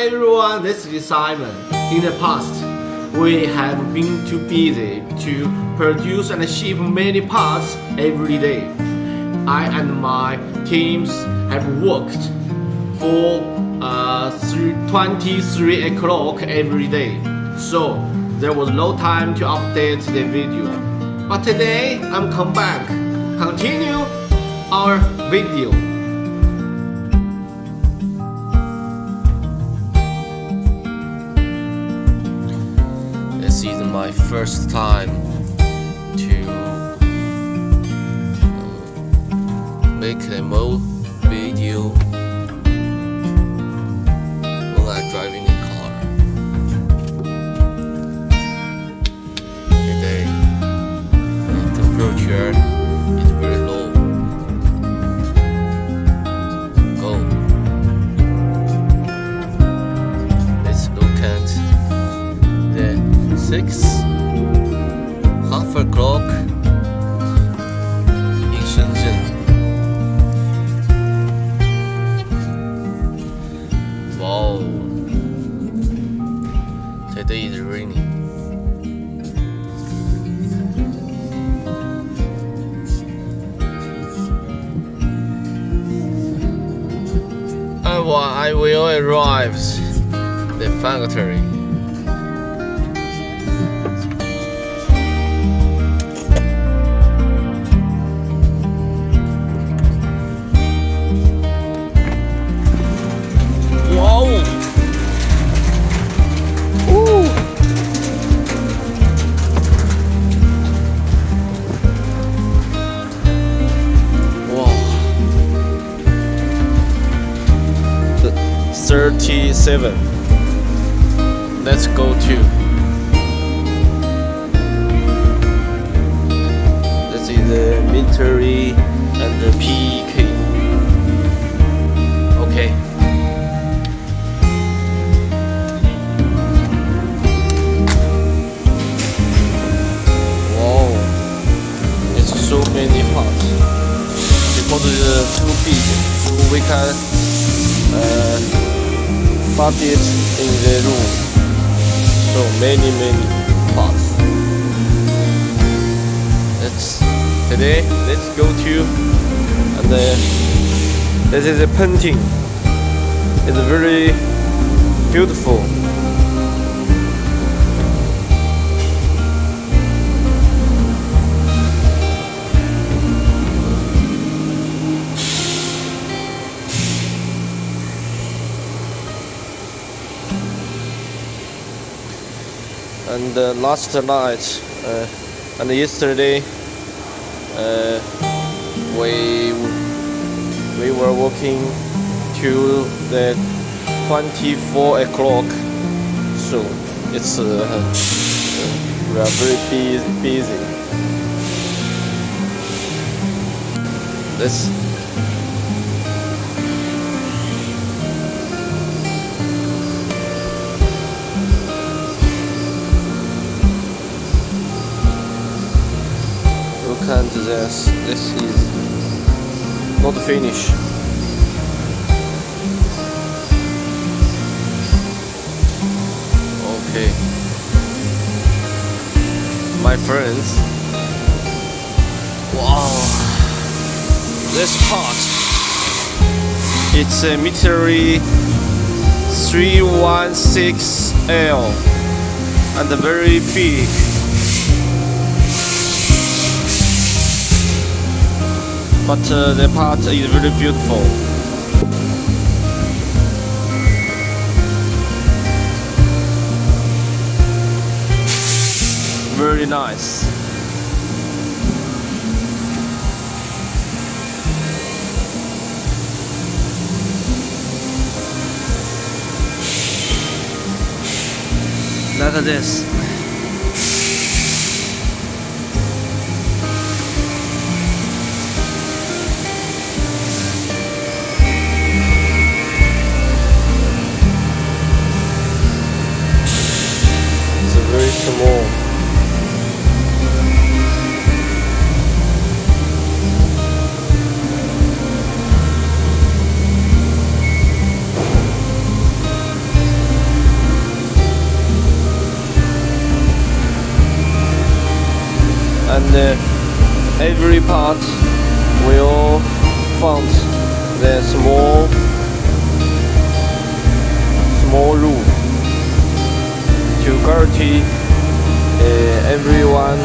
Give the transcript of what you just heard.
Hi everyone, this is Simon. In the past, we have been too busy to produce and ship many parts every day. I and my teams have worked for 23 o'clock every day, so there was no time to update the video. But today I'm come back, continue our video. This is my first time to make a video when I'm driving a car. Today, the temperature is very low. Go. Let's look at the 6:30 o'clock in Shenzhen. Wow, today is raining. I will arrive the factory. Wow. 37. Let's go to. This is the military and the PK. Okay. Wow, it's so many parts. Because it's too big, we can put it in the room. So many parts. Let's go to, and this is a painting. It's very beautiful. And last night and yesterday, we were working to the 24 o'clock. So it's we are very busy. Look at this. This is not finished. Okay, my friends. Wow, this part. It's a military 316L and very big. But the part is very beautiful. Very nice. Look at this. Very small. and every part will found the small room to guarantee everyone